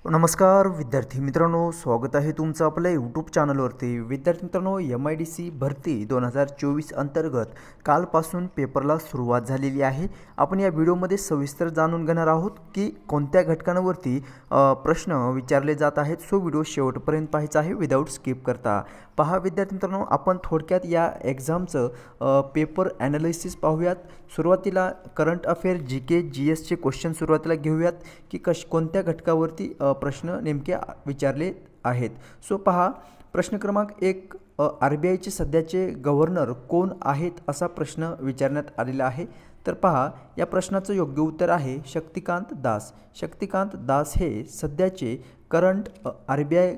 नमस्कार विद्यार्थी मित्रांनो, स्वागत आहे तुमचं आपल्या यूट्यूब चॅनलवरती। विद्यार्थी मित्रांनो, MIDC भरती 2024 अंतर्गत कालपासून पेपरला सुरुवात झालेली आहे। आपण या व्हिडिओमध्ये सविस्तर जाणून घेणार आहोत की कोणत्या घटकांवरती प्रश्न विचारले जात आहेत। सो व्हिडिओ शेवटपर्यंत पाहायचा आहे विदाउट स्किप करता। पहा विद्यार्थी मित्रांनो, आपण थोडक्यात या एग्जामचं पेपर ॲनालिसिस पाहूयात। सुरुवातीला करंट अफेअर GK GS चे क्वेश्चन सुरुवातीला घेऊयात की कोणत्या घटकावरती प्रश्न नेमके विचारले आहेत। सो पहा, प्रश्न क्रमांक 1, RBIचे सध्याचे गव्हर्नर कोण आहेत असा प्रश्न विचारण्यात आलेला आहे। तर पहा, या प्रश्नाचं योग्य उत्तर आहे शक्तिकांत दास। शक्तिकांत दास हे सध्याचे करंट RBI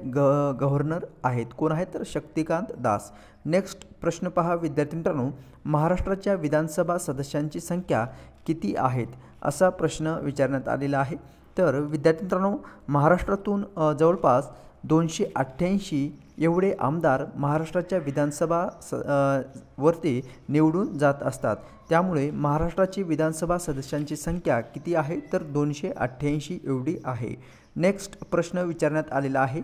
गव्हर्नर आहेत। कोण आहेत तर शक्तिकांत दास। नेक्स्ट प्रश्न पहा विद्यार्थी मित्रांनो, महाराष्ट्राच्या विधानसभा सदस्यांची संख्या किती आहेत असा प्रश्न विचारण्यात आलेला आहे। तर विद्यार्थी मित्रांनो, महाराष्ट्रातून जवळपास 288 एवढे आमदार महाराष्ट्राच्या विधानसभा वरती निवडून जात असतात। त्यामुळे महाराष्ट्राची विधानसभा सदस्यांची संख्या किती आहे तर 288 एवढी आहे। नेक्स्ट प्रश्न विचारण्यात आलेला आहे,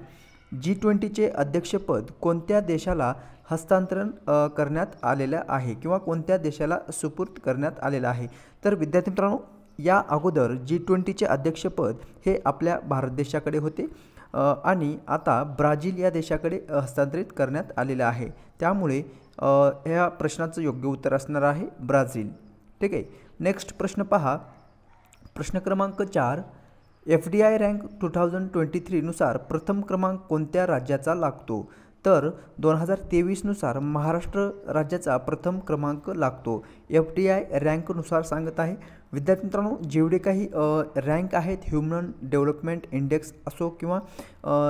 G20चे अध्यक्षपद कोणत्या देशाला हस्तांतरण करण्यात आलेलं आहे किंवा कोणत्या देशाला सुपूर्द करण्यात आलेलं आहे। तर विद्यार्थी मित्रांनो, या अगोदर G20चे अध्यक्षपद हे आपल्या भारत देशाकडे होते आणि आता ब्राझील या देशाकडे हस्तांतरित करण्यात आलेलं आहे। त्यामुळे या प्रश्नाचं योग्य उत्तर असणार आहे ब्राझील। ठीक आहे। नेक्स्ट प्रश्न पहा, प्रश्न क्रमांक 4, FDI रँक 2023 नुसार प्रथम क्रमांक कोणत्या राज्याचा लागतो। तर 2023 नुसार महाराष्ट्र राज्याचा प्रथम क्रमांक लागतो। FDI रँकनुसार सांगत आहे। विद्यार्थी मित्रांनो, जेवढे काही रँक आहेत, ह्युमन डेव्हलपमेंट इंडेक्स असो किंवा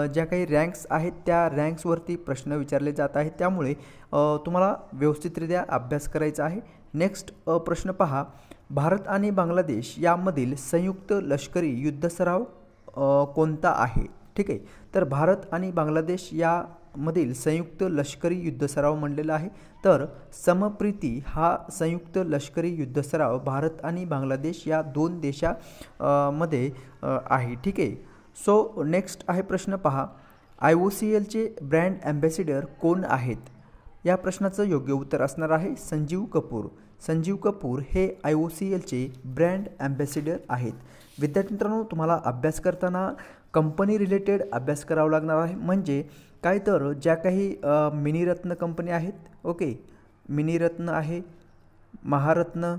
ज्या काही रँक्स आहेत त्या रँक्सवरती प्रश्न विचारले जात आहेत। त्यामुळे तुम्हाला व्यवस्थितरित्या अभ्यास करायचा आहे। नेक्स्ट प्रश्न पहा, भारत आणि बांगलादेश यामधील संयुक्त लष्करी युद्ध सराव कोणता आहे। ठीक आहे। तर भारत आणि बांगलादेश यामधील संयुक्त लष्करी युद्ध सराव म्हणलेला आहे। तर समप्रीती हा संयुक्त लष्करी युद्ध सराव भारत आणि बांगलादेश या दोन देशामध्ये आहे। ठीक आहे। सो नेक्स्ट आहे प्रश्न पहा, IOCLचे ब्रँड ॲम्बॅसिडर कोण आहेत। या प्रश्नाचं योग्य उत्तर असणार आहे संजीव कपूर। संजीव कपूर हे IOCLचे ब्रँड ॲम्बॅसिडर आहेत। विद्यार्थी मित्रांनो, तुम्हाला अभ्यास करताना कंपनी रिलेटेड अभ्यास करावा लागणार आहे। म्हणजे काय तर ज्या काही मिनीरत्न कंपनी आहेत, ओके, मिनीरत्न आहे, महारत्न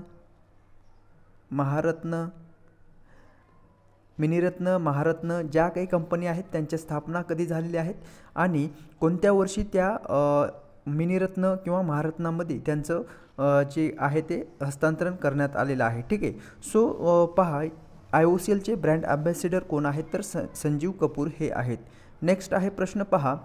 ज्या काही कंपनी आहेत त्यांच्या स्थापना कधी झालेल्या आहेत आणि कोणत्या वर्षी त्या मिनीरत्न किंवा महारत्नामध्ये त्यांचं जे आहे ते हस्तांतरण करण्यात आलेलं आहे। ठीक आहे। सो पहा, IOCLचे ब्रँड ॲम्बॅसिडर कोण आहेत तर संजीव कपूर हे आहेत। नेक्स्ट आहे प्रश्न पहा,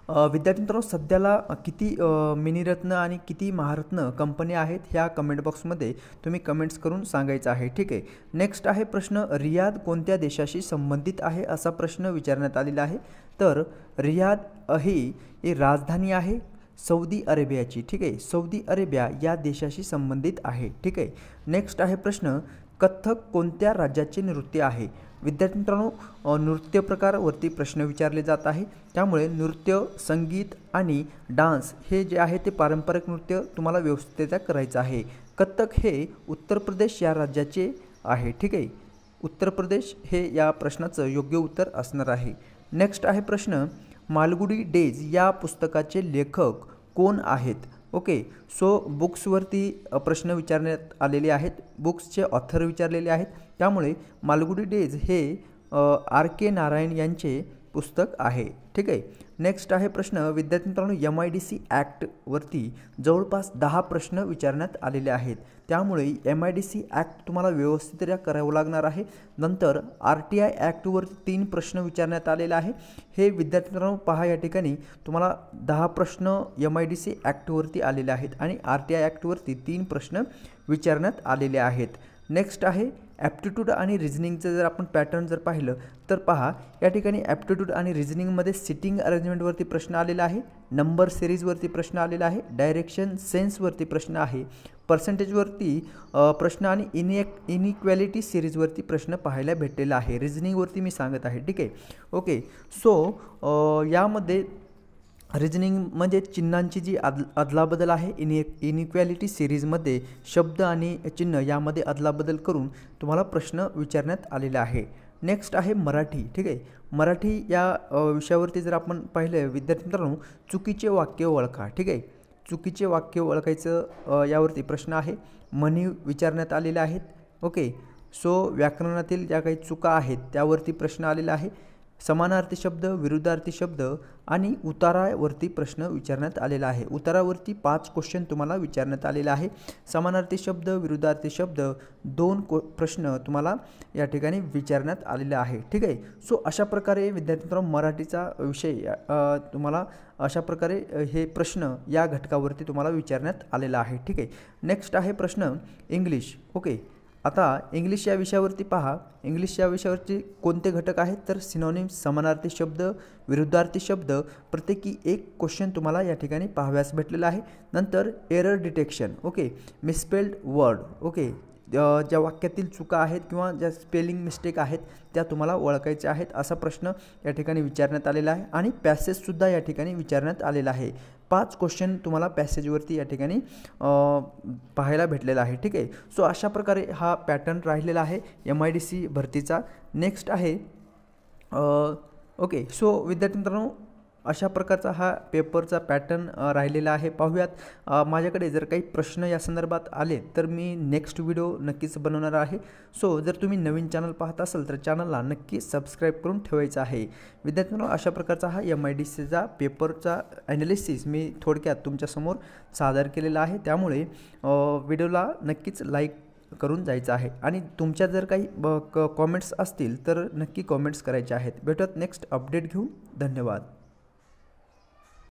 विद्यार्थी मित्रांनो, सध्याला किती मिनीरत्न आणि किती महारत्न कंपन्या आहेत ह्या कमेंट बॉक्समध्ये तुम्ही कमेंट्स करून सांगायचं आहे। ठीक आहे। नेक्स्ट आहे प्रश्न, रियाद कोणत्या देशाशी संबंधित आहे असा प्रश्न विचारण्यात आलेला आहे। तर रियाद ही राजधानी आहे सौदी अरेबियाची। ठीक आहे। सौदी अरेबिया या देशाशी संबंधित आहे। ठीक आहे। नेक्स्ट आहे प्रश्न, कथ्थक कोणत्या राज्याचे नृत्य आहे। विद्यार्थी मित्रांनो, नृत्य प्रकारावरती प्रश्न विचारले जात आहे। त्यामुळे नृत्य, संगीत आणि डान्स हे जे आहे ते पारंपरिक नृत्य तुम्हाला व्यवस्थितरित्या करायचं आहे। कथ्थक हे उत्तर प्रदेश या राज्याचे आहे। ठीक आहे। उत्तर प्रदेश हे या प्रश्नाचं योग्य उत्तर असणार आहे। नेक्स्ट आहे प्रश्न, मालगुडी डेज या पुस्तकाचे लेखक कोण आहेत। ओके। सो बुक्सवरती प्रश्न विचारण्यात आलेले आहेत, बुक्सचे ऑथर विचारलेले आहेत। त्यामुळे मालगुडी डेज हे RK नारायण यांचे पुस्तक आहे। ठीक आहे। नेक्स्ट आहे प्रश्न, विद्यार्थी मित्रांनो, MIDC ॲक्टवरती जवळपास 10 प्रश्न विचारण्यात आलेले आहेत। त्यामुळे MIDC ॲक्ट तुम्हाला व्यवस्थितरित्या करावं लागणार आहे। नंतर RTI ॲक्टवरती 3 प्रश्न विचारण्यात आलेले आहे। हे विद्यार्थी मित्रांनो पहा, या ठिकाणी तुम्हाला 10 प्रश्न MIDC ॲक्टवरती आलेले आहेत आणि RTI ॲक्टवरती 3 प्रश्न विचारण्यात आलेले आहेत। नेक्स्ट आहे ॲप्टिट्यूड आणि रिझनिंगचं जर आपण पॅटर्न जर पाहिलं तर पहा, या ठिकाणी ॲप्टिट्यूड आणि रिझनिंगमध्ये सिटिंग अरेंजमेंटवरती प्रश्न आलेला आहे, नंबर सिरीजवरती प्रश्न आलेला आहे, डायरेक्शन सेन्सवरती प्रश्न आहे, पर्सेंटेजवरती प्रश्न आणि इनइक्वॅलिटी सिरीजवरती प्रश्न पाहायला भेटलेला आहे. रिझनिंगवरती मी सांगत आहे, ठीक आहे. ओके, सो यामध्ये रिझनिंग म्हणजे चिन्हांची जी अदलाबदल आहे, इनइक्वॅलिटी सिरीजमध्ये शब्द आणि चिन्ह यामध्ये अदलाबदल करून तुम्हाला प्रश्न विचारण्यात आलेला आहे. नेक्स्ट आहे मराठी, ठीक आहे. मराठी या विषयावरती जर आपण पाहिलं विद्यार्थी मित्रांनो, चुकीचे वाक्य ओळखा, ठीक आहे. चुकीचे वाक्य ओळखायचं यावरती प्रश्न आहे, म्हणी विचारण्यात आलेल्या आहेत. ओके, सो व्याकरणातील ज्या काही चुका आहेत त्यावरती प्रश्न आलेला आहे. समानार्थी शब्द, विरुद्धार्थी शब्द आणि उतारावरती प्रश्न विचारण्यात आलेला आहे. उतारावरती 5 क्वेश्चन तुम्हाला विचारण्यात आलेला आहे. समानार्थी शब्द, विरुद्धार्थी शब्द 2 प्रश्न तुम्हाला या ठिकाणी विचारण्यात आलेले आहे, ठीक आहे. सो अशा प्रकारे विद्यार्थी मित्रांनो मराठीचा विषय तुम्हाला अशा प्रकारे हे प्रश्न या घटकावरती तुम्हाला विचारण्यात आलेला आहे, ठीक आहे. नेक्स्ट आहे प्रश्न इंग्लिश. ओके, आता इंग्लिश या विषयावरती पहा, इंग्लिश या विषयावरती कोणते घटक आहेत तर सिनोनिम्स, समानार्थी शब्द, विरुद्धार्थी शब्द प्रत्येकी 1 क्वेश्चन तुम्हाला या ठिकाणी पाहाव्यास भेटलेला आहे. नंतर error detection, okay, misspelled word, okay, ज्या वाक्यातील चुका आहेत किंवा ज्या स्पेलिंग मिस्टेक आहेत त्या तुम्हाला ओळखायच्या आहेत असा प्रश्न या ठिकाणी विचारण्यात आलेला आहे. आणि पॅसेजसुद्धा या ठिकाणी विचारण्यात आलेला आहे. 5 क्वेश्चन तुम्हाला पॅसेजवरती या ठिकाणी पाहायला भेटलेला आहे, ठीक आहे. सो अशा प्रकारे हा पॅटर्न राहिलेला आहे MIDC भरतीचा. नेक्स्ट आहे ओके, सो विद्यार्थी मित्रांनो अशा प्रकारचा हा पेपरचा पॅटर्न राहिलेला आहे. पाहूयात माझ्याकडे जर काही प्रश्न या संदर्भात आले तर मी नेक्स्ट व्हिडिओ नक्कीच बनवणार आहे. सो जर तुम्ही नवीन चॅनल पाहत असाल तर चॅनलला नक्की सबस्क्राईब करून ठेवायचं आहे. विद्यार्थ्यांनो अशा प्रकारचा हा MIDCचा पेपरचा ॲनालिसिस मी थोडक्यात तुमच्यासमोर सादर केलेला आहे. त्यामुळे व्हिडिओला नक्कीच लाईक करून जायचं आहे आणि तुमच्या जर काही कॉमेंट्स असतील तर नक्की कॉमेंट्स करायचे आहेत. भेटूयात नेक्स्ट अपडेट घेऊन. धन्यवाद.